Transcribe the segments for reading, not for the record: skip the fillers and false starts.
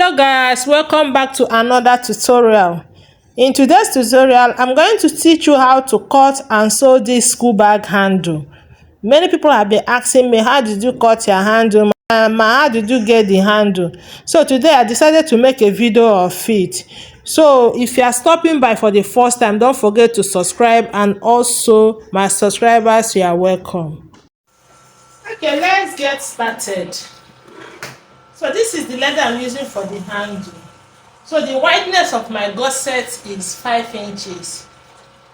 Hello guys, welcome back to another tutorial. In today's tutorial, I'm going to teach you how to cut and sew this school bag handle. Many people have been asking me, how did you cut your handle? How did you get the handle? So today I decided to make a video of it. So if you are stopping by for the first time, don't forget to subscribe, and also my subscribers, you are welcome. Okay, let's get started. So this is the leather I'm using for the handle. So the wideness of my gusset is 5 inches.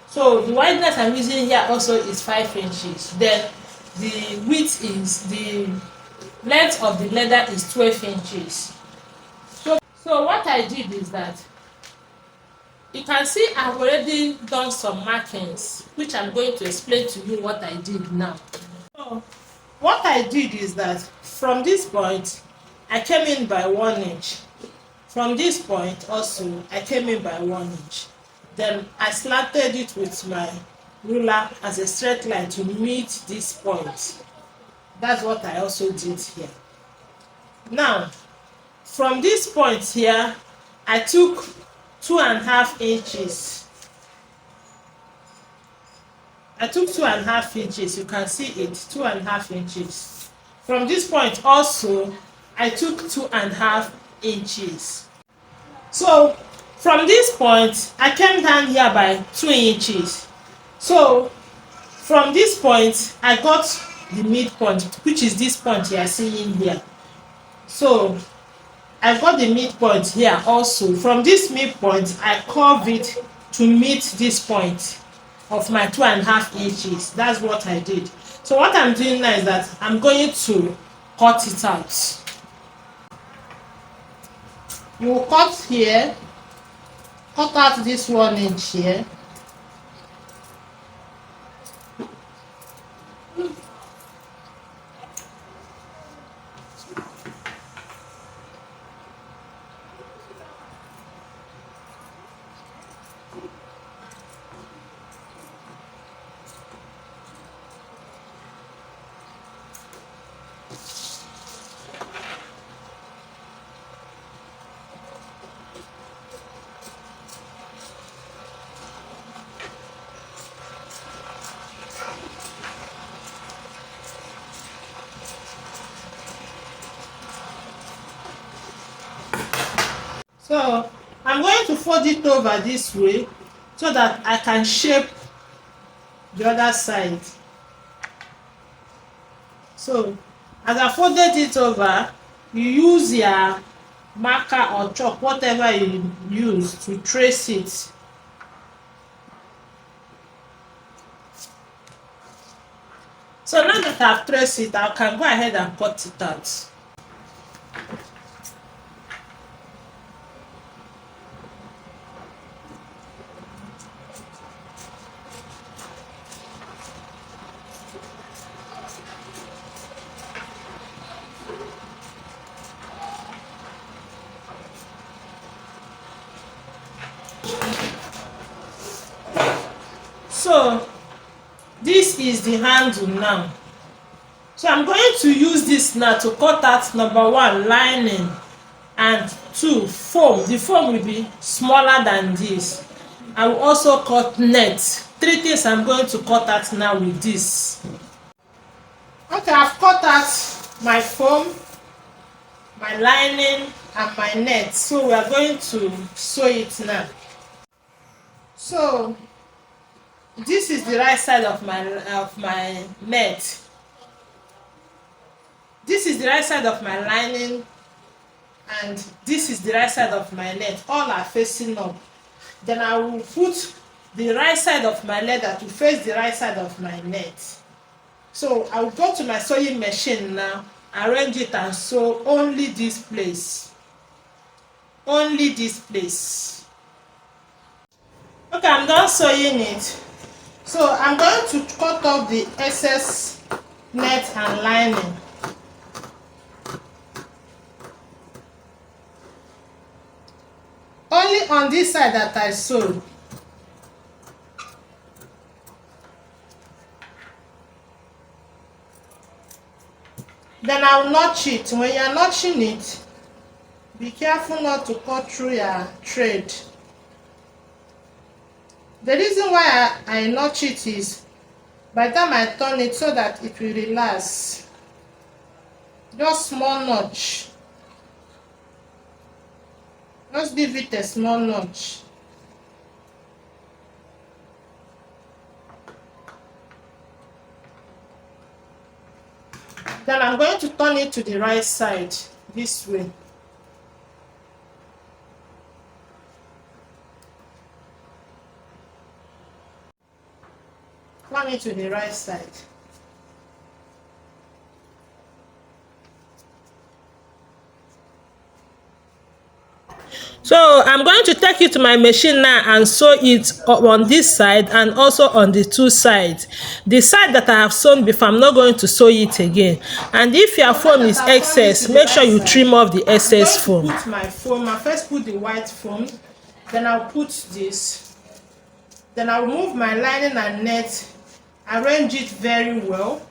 So the wideness I'm using here also is 5 inches. Then the length of the leather is 12 inches. So what I did is that you can see I've already done some markings, which I'm going to explain to you what I did now. So what I did is that from this point, I came in by 1 inch. From this point also, I came in by 1 inch. Then I slanted it with my ruler as a straight line to meet this point. That's what I also did here. Now, from this point here, I took 2.5 inches. I took 2.5 inches. You can see it, 2.5 inches. From this point also, I took 2.5 inches. So from this point, I came down here by 2 inches. So from this point, I got the midpoint, which is this point you are seeing here. So I got the midpoint here also. From this midpoint, I curve it to meet this point of my 2.5 inches. That's what I did. So what I'm doing now is that I'm going to cut it out. You will cut here, cut out this 1 inch here. So I'm going to fold it over this way so that I can shape the other side. So as I folded it over, you use your marker or chalk, whatever you use, to trace it. So now that I've traced it, I can go ahead and cut it out. So this is the handle now. So I'm going to use this now to cut out number 1, lining, and 2, foam. The foam will be smaller than this. I will also cut net. 3 things I'm going to cut out now with this. Okay, I've cut out my foam, my lining, and my net. So we are going to sew it now. So this is the right side of my net. This is the right side of my lining, and this is the right side of my net. All are facing up. Then I will put the right side of my leather to face the right side of my net. So I will go to my sewing machine now, arrange it, and sew only this place. Only this place. Okay, I'm done sewing it. So I'm going to cut off the excess net and lining. Only on this side that I sewed. Then I'll notch it. When you're notching it, Be careful not to cut through your thread. The reason why I notch it is by the time I turn it so that it will relax. Just small notch. Just give it a small notch. Then I'm going to turn it to the right side this way. Turn it to the right side. So I'm going to take you to my machine now and sew it on this side and also on the two sides. The side that I have sewn before, I'm not going to sew it again. And if your foam is excess, make sure you trim off the excess foam. Put my foam. I first put the white foam, then I'll put this. Then I'll remove my lining and net, arrange it very well.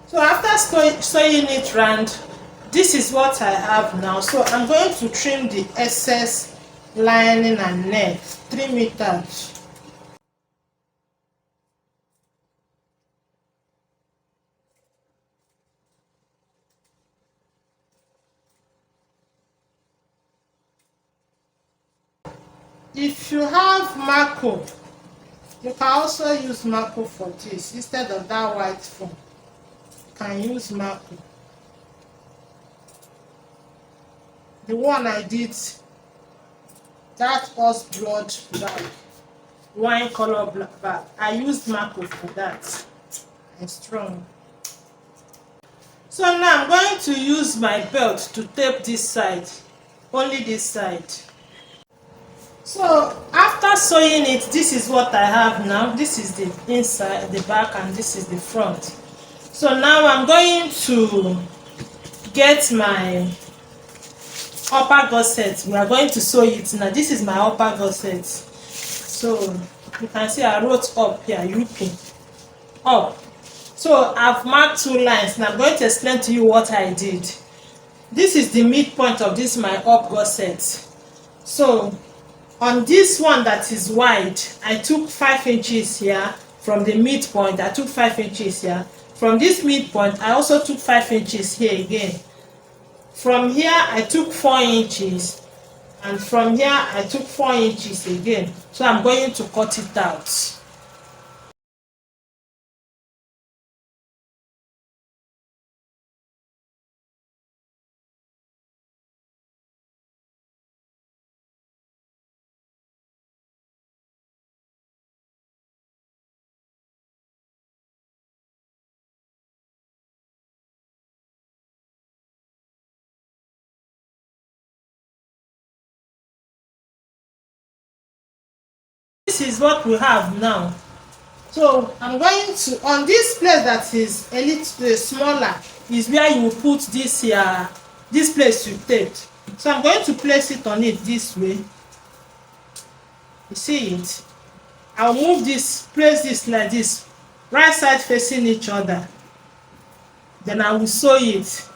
So after sewing it round, this is what I have now. So I'm going to trim the excess lining and net, trim it out. If you have Marco, you can also use Marco for this instead of that white foam. Can use Marco. The one I did, that horse blood bag, wine color black bag, I used Marco for that. It's strong. So now I'm going to use my belt to tape this side, only this side. So after sewing it, this is what I have now. This is the inside, the back, and this is the front. So now I'm going to get my upper gusset. We are going to sew it now. This is my upper gusset. So you can see I wrote up here, UP, up. So I've marked two lines. Now I'm going to explain to you what I did. This is the midpoint of this my up gusset. So on this one that is wide, I took 5 inches here from the midpoint. I took 5 inches here. From this midpoint, I also took 5 inches here again. From here, I took 4 inches. And from here, I took 4 inches again. So I'm going to cut it out. This is what we have now. So I'm going to, on this place that is a little smaller, is where you will put this here, this place you taped. So I'm going to place it on it this way. You see it? I'll move this, place this like this, right side facing each other. Then I will sew it.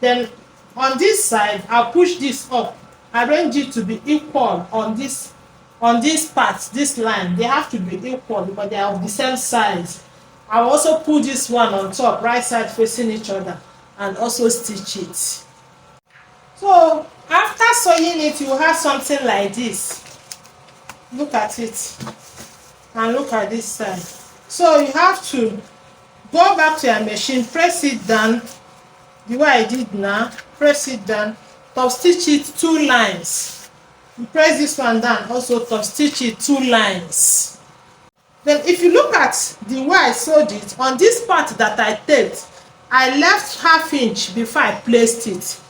Then on this side, I'll push this up, arrange it to be equal on this part, this line. They have to be equal because they are of the same size. I'll also put this one on top, right side facing each other, and also stitch it. So after sewing it, you have something like this. Look at it and look at this side. So you have to go back to your machine, press it down the way I did now, press it down, top stitch it 2 lines. You press this one down, also top stitch it 2 lines. Then if you look at the way I sewed it, on this part that I taped, I left ½ inch before I placed it.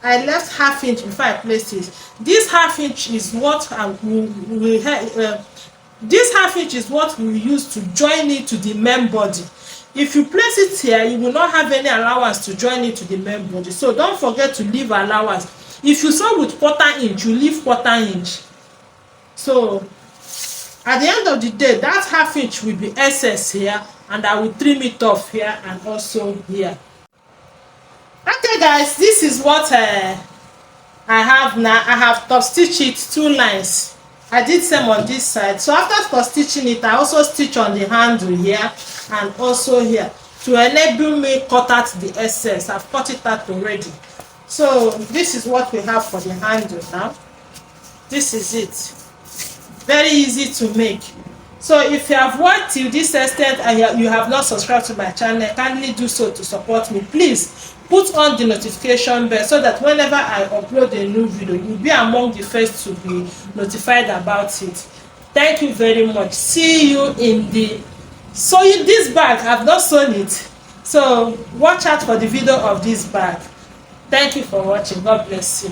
I left ½ inch before I placed it. This ½ inch is what this ½ inch is what we use to join it to the main body. If you place it here, you will not have any allowance to join it to the main body. So don't forget to leave allowance. If you sew with 1/4 inch, you leave 1/4 inch. So at the end of the day, that 1/2 inch will be excess here, and I will trim it off here and also here. Okay guys, this is what I have now. I have top stitched it 2 lines. I did same on this side. So after top stitching it, I also stitch on the handle here and also here to enable me cut out the excess. I've cut it out already. So this is what we have for the handle now. This is it. Very easy to make. So if you have watched till this extent and you have not subscribed to my channel, kindly do so to support me. Please put on the notification bell so that whenever I upload a new video, you'll be among the first to be notified about it. Thank you very much. See you in the sewing this bag. I've not sewn it, so watch out for the video of this bag. Thank you for watching. God bless you.